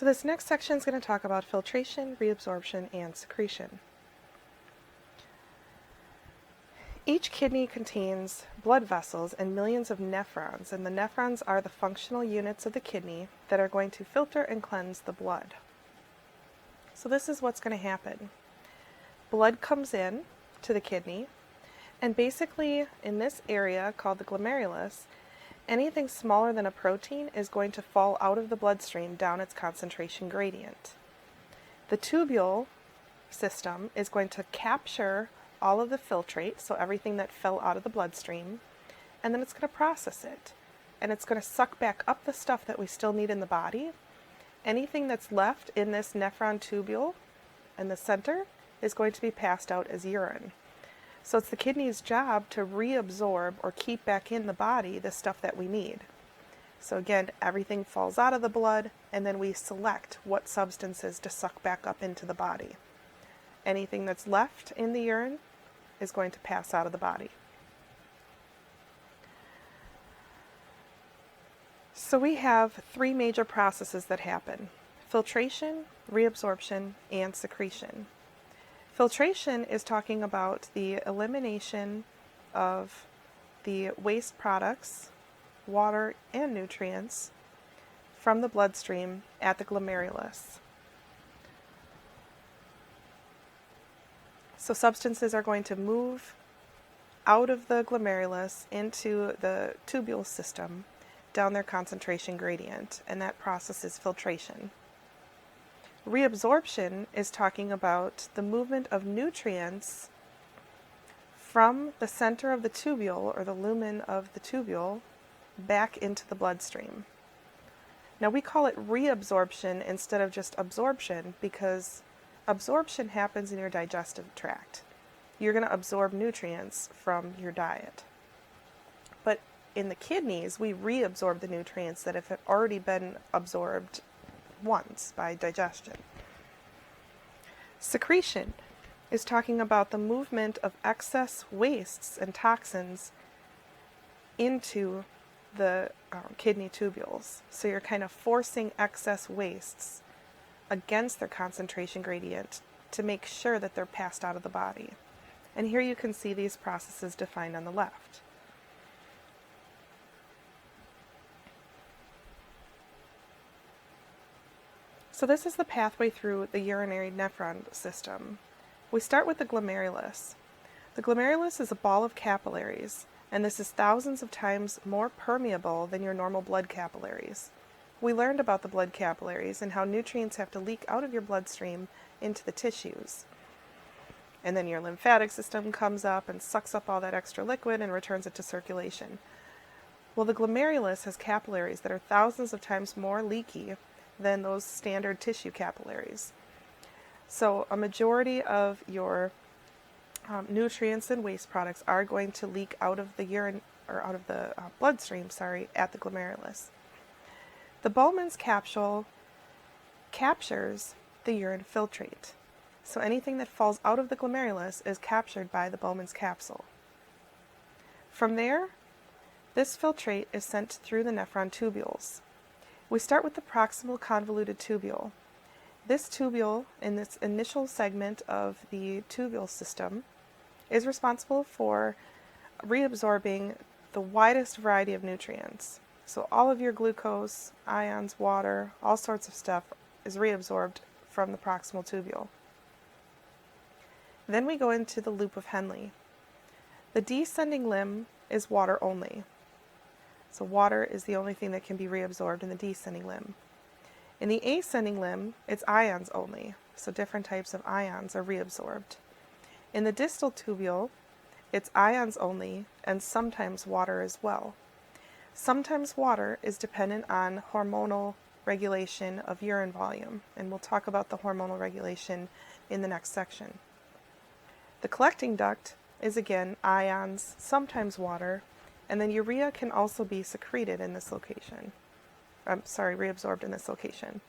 So this next section is going to talk about filtration, reabsorption, and secretion. Each kidney contains blood vessels and millions of nephrons, and the nephrons are the functional units of the kidney that are going to filter and cleanse the blood. So this is what's going to happen. Blood comes in to the kidney, and basically in this area called the glomerulus, anything smaller than a protein is going to fall out of the bloodstream down its concentration gradient. The tubule system is going to capture all of the filtrate, so everything that fell out of the bloodstream, and then it's going to process it. And it's going to suck back up the stuff that we still need in the body. Anything that's left in this nephron tubule in the center is going to be passed out as urine. So it's the kidney's job to reabsorb or keep back in the body the stuff that we need. So again, everything falls out of the blood, and then we select what substances to suck back up into the body. Anything that's left in the urine is going to pass out of the body. So we have three major processes that happen: filtration, reabsorption, and secretion. Filtration is talking about the elimination of the waste products, water and nutrients, from the bloodstream at the glomerulus. So substances are going to move out of the glomerulus into the tubule system down their concentration gradient, and that process is filtration. Reabsorption is talking about the movement of nutrients from the center of the tubule, or the lumen of the tubule, back into the bloodstream. Now we call it reabsorption instead of just absorption because absorption happens in your digestive tract. You're going to absorb nutrients from your diet. But in the kidneys, we reabsorb the nutrients that have already been absorbed once by digestion. Secretion is talking about the movement of excess wastes and toxins into the kidney tubules. So you're kind of forcing excess wastes against their concentration gradient to make sure that they're passed out of the body. And here you can see these processes defined on the left. So this is the pathway through the urinary nephron system. We start with the glomerulus. The glomerulus is a ball of capillaries, and this is thousands of times more permeable than your normal blood capillaries. We learned about the blood capillaries and how nutrients have to leak out of your bloodstream into the tissues. And then your lymphatic system comes up and sucks up all that extra liquid and returns it to circulation. Well, the glomerulus has capillaries that are thousands of times more leaky than those standard tissue capillaries. So a majority of your nutrients and waste products are going to leak out of the urine, or out of the bloodstream, at the glomerulus. The Bowman's capsule captures the urine filtrate. So anything that falls out of the glomerulus is captured by the Bowman's capsule. From there, this filtrate is sent through the nephron tubules. We start with the proximal convoluted tubule. This tubule, in this initial segment of the tubule system, is responsible for reabsorbing the widest variety of nutrients. So all of your glucose, ions, water, all sorts of stuff is reabsorbed from the proximal tubule. Then we go into the loop of Henle. The descending limb is water only. So water is the only thing that can be reabsorbed in the descending limb. In the ascending limb, it's ions only. So different types of ions are reabsorbed. In the distal tubule, it's ions only and sometimes water as well. Sometimes water is dependent on hormonal regulation of urine volume, and we'll talk about the hormonal regulation in the next section. The collecting duct is again ions, sometimes water, and then urea can also be secreted in this location. Reabsorbed in this location.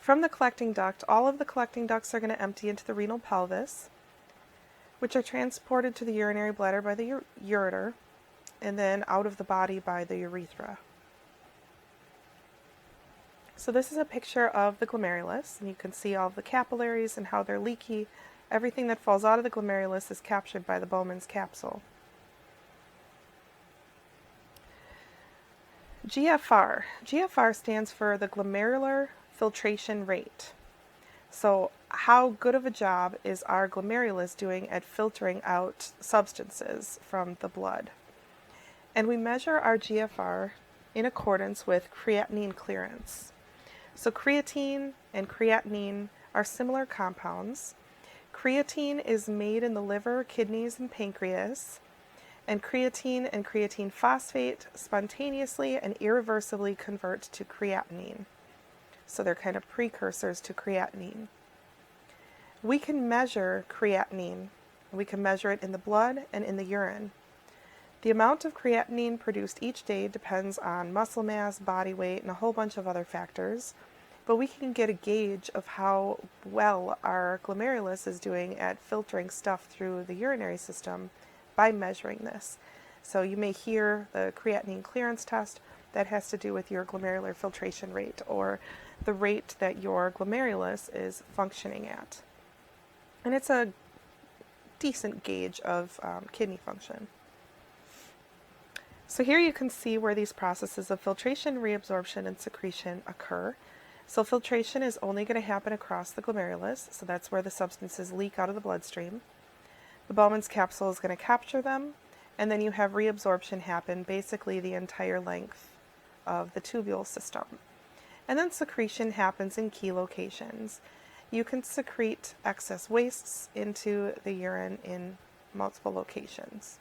From the collecting duct, all of the collecting ducts are going to empty into the renal pelvis, which are transported to the urinary bladder by the ureter, and then out of the body by the urethra. So this is a picture of the glomerulus, and you can see all the capillaries and how they're leaky. Everything that falls out of the glomerulus is captured by the Bowman's capsule. GFR. GFR stands for the glomerular filtration rate. So how good of a job is our glomerulus doing at filtering out substances from the blood? And we measure our GFR in accordance with creatinine clearance. So creatine and creatinine are similar compounds. Creatine is made in the liver, kidneys, and pancreas, and creatine phosphate spontaneously and irreversibly convert to creatinine. So they're kind of precursors to creatinine. We can measure creatinine. We can measure it in the blood and in the urine. The amount of creatinine produced each day depends on muscle mass, body weight, and a whole bunch of other factors, but we can get a gauge of how well our glomerulus is doing at filtering stuff through the urinary system by measuring this. So you may hear the creatinine clearance test. That has to do with your glomerular filtration rate, or the rate that your glomerulus is functioning at. And it's a decent gauge of kidney function. So here you can see where these processes of filtration, reabsorption, and secretion occur. So filtration is only going to happen across the glomerulus, so that's where the substances leak out of the bloodstream. The Bowman's capsule is going to capture them, and then you have reabsorption happen basically the entire length of the tubule system. And then secretion happens in key locations. You can secrete excess wastes into the urine in multiple locations.